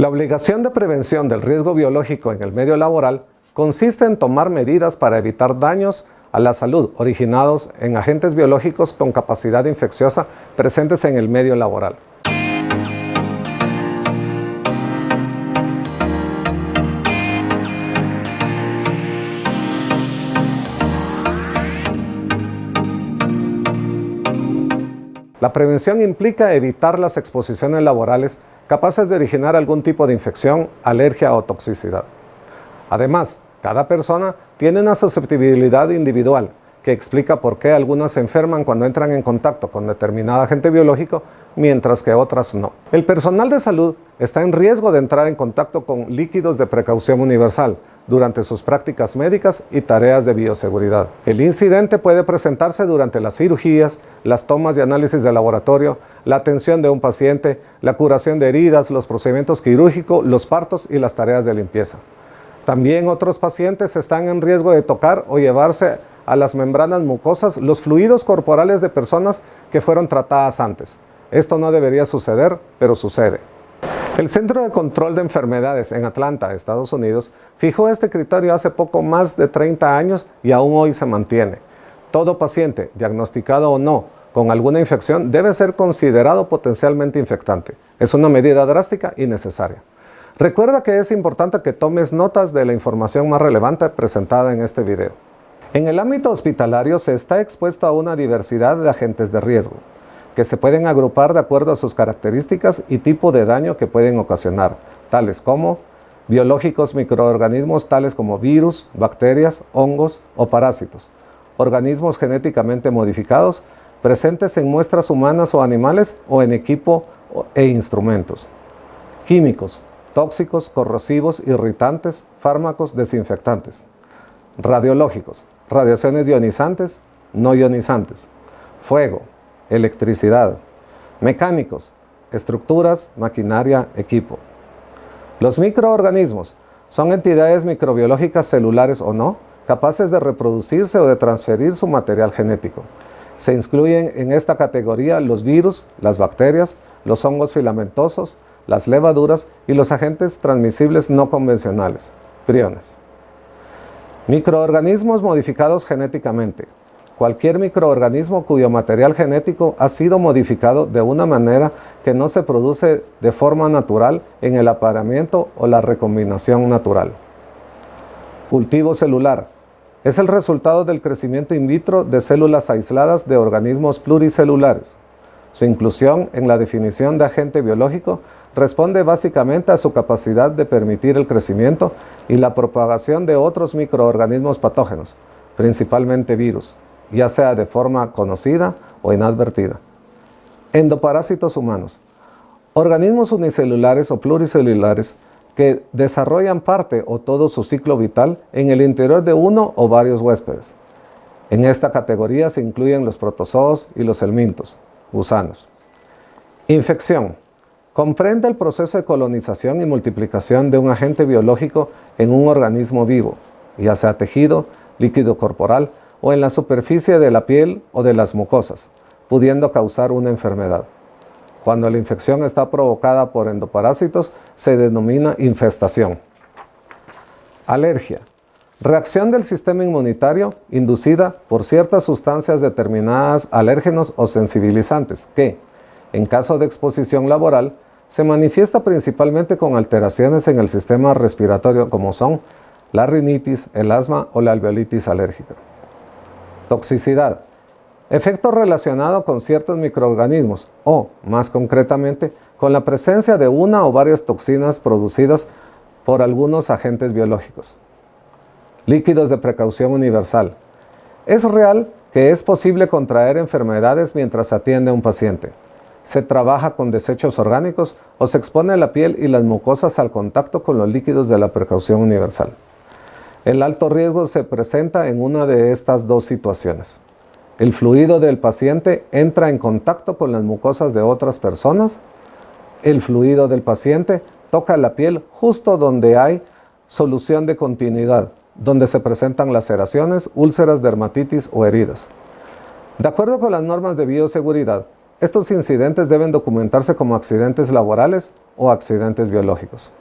La obligación de prevención del riesgo biológico en el medio laboral consiste en tomar medidas para evitar daños a la salud originados en agentes biológicos con capacidad infecciosa presentes en el medio laboral. La prevención implica evitar las exposiciones laborales capaces de originar algún tipo de infección, alergia o toxicidad. Además, cada persona tiene una susceptibilidad individual que explica por qué algunas se enferman cuando entran en contacto con determinado agente biológico, mientras que otras no. El personal de salud está en riesgo de entrar en contacto con líquidos de precaución universal durante sus prácticas médicas y tareas de bioseguridad. El incidente puede presentarse durante las cirugías, las tomas de análisis de laboratorio, la atención de un paciente, la curación de heridas, los procedimientos quirúrgicos, los partos y las tareas de limpieza. También otros pacientes están en riesgo de tocar o llevarse a las membranas mucosas los fluidos corporales de personas que fueron tratadas antes. Esto no debería suceder, pero sucede. El Centro de Control de Enfermedades en Atlanta, Estados Unidos, fijó este criterio hace poco más de 30 años y aún hoy se mantiene. Todo paciente, diagnosticado o no, con alguna infección debe ser considerado potencialmente infectante. Es una medida drástica y necesaria. Recuerda que es importante que tomes notas de la información más relevante presentada en este video. En el ámbito hospitalario se está expuesto a una diversidad de agentes de riesgo, que se pueden agrupar de acuerdo a sus características y tipo de daño que pueden ocasionar, tales como biológicos, microorganismos tales como virus, bacterias, hongos o parásitos, organismos genéticamente modificados presentes en muestras humanas o animales o en equipo e instrumentos, químicos, tóxicos, corrosivos, irritantes, fármacos, desinfectantes, radiológicos, radiaciones ionizantes, no ionizantes, fuego, electricidad, mecánicos, estructuras, maquinaria, equipo. Los microorganismos son entidades microbiológicas celulares o no, capaces de reproducirse o de transferir su material genético. Se incluyen en esta categoría los virus, las bacterias, los hongos filamentosos, las levaduras y los agentes transmisibles no convencionales, priones. Microorganismos modificados genéticamente. Cualquier microorganismo cuyo material genético ha sido modificado de una manera que no se produce de forma natural en el apareamiento o la recombinación natural. Cultivo celular. Es el resultado del crecimiento in vitro de células aisladas de organismos pluricelulares. Su inclusión en la definición de agente biológico responde básicamente a su capacidad de permitir el crecimiento y la propagación de otros microorganismos patógenos, principalmente virus, ya sea de forma conocida o inadvertida. Endoparásitos humanos. Organismos unicelulares o pluricelulares que desarrollan parte o todo su ciclo vital en el interior de uno o varios huéspedes. En esta categoría se incluyen los protozoos y los helmintos, gusanos. Infección. Comprende el proceso de colonización y multiplicación de un agente biológico en un organismo vivo, ya sea tejido, líquido corporal o en la superficie de la piel o de las mucosas, pudiendo causar una enfermedad. Cuando la infección está provocada por endoparásitos, se denomina infestación. Alergia. Reacción del sistema inmunitario inducida por ciertas sustancias determinadas alérgenos o sensibilizantes que, en caso de exposición laboral, se manifiesta principalmente con alteraciones en el sistema respiratorio como son la rinitis, el asma o la alveolitis alérgica. Toxicidad. Efecto relacionado con ciertos microorganismos o, más concretamente, con la presencia de una o varias toxinas producidas por algunos agentes biológicos. Líquidos de precaución universal. Es real que es posible contraer enfermedades mientras se atiende a un paciente. Se trabaja con desechos orgánicos o se expone la piel y las mucosas al contacto con los líquidos de la precaución universal. El alto riesgo se presenta en una de estas dos situaciones. El fluido del paciente entra en contacto con las mucosas de otras personas. El fluido del paciente toca la piel justo donde hay solución de continuidad, donde se presentan laceraciones, úlceras, dermatitis o heridas. De acuerdo con las normas de bioseguridad, estos incidentes deben documentarse como accidentes laborales o accidentes biológicos.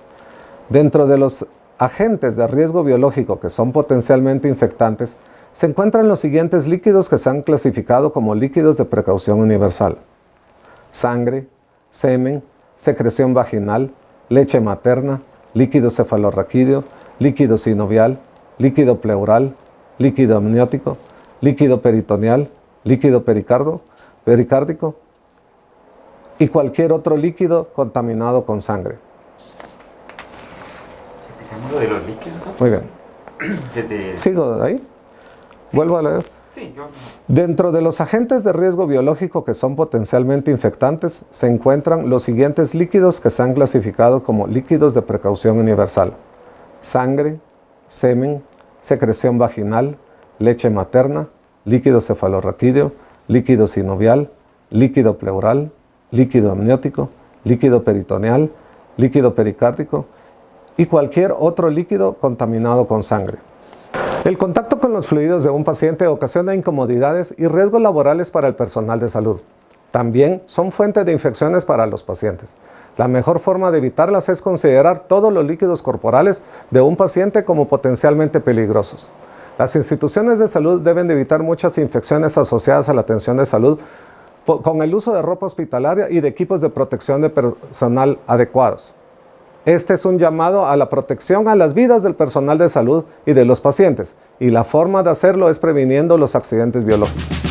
Dentro de los agentes de riesgo biológico que son potencialmente infectantes, se encuentran los siguientes líquidos que se han clasificado como líquidos de precaución universal: sangre, semen, secreción vaginal, leche materna, líquido cefalorraquídeo, líquido sinovial, líquido pleural, líquido amniótico, líquido peritoneal, líquido pericárdico y cualquier otro líquido contaminado con sangre. Lo de los líquidos, ¿no? Muy bien. ¿Sigo de ahí? Sí. ¿Vuelvo a leer? Sí, yo... Dentro de los agentes de riesgo biológico que son potencialmente infectantes, se encuentran los siguientes líquidos que se han clasificado como líquidos de precaución universal: sangre, semen, secreción vaginal, leche materna, líquido cefalorraquídeo, líquido sinovial, líquido pleural, líquido amniótico, líquido peritoneal, líquido pericárdico y cualquier otro líquido contaminado con sangre. El contacto con los fluidos de un paciente ocasiona incomodidades y riesgos laborales para el personal de salud. También son fuente de infecciones para los pacientes. La mejor forma de evitarlas es considerar todos los líquidos corporales de un paciente como potencialmente peligrosos. Las instituciones de salud deben de evitar muchas infecciones asociadas a la atención de salud con el uso de ropa hospitalaria y de equipos de protección de personal adecuados. Este es un llamado a la protección a las vidas del personal de salud y de los pacientes, y la forma de hacerlo es previniendo los accidentes biológicos.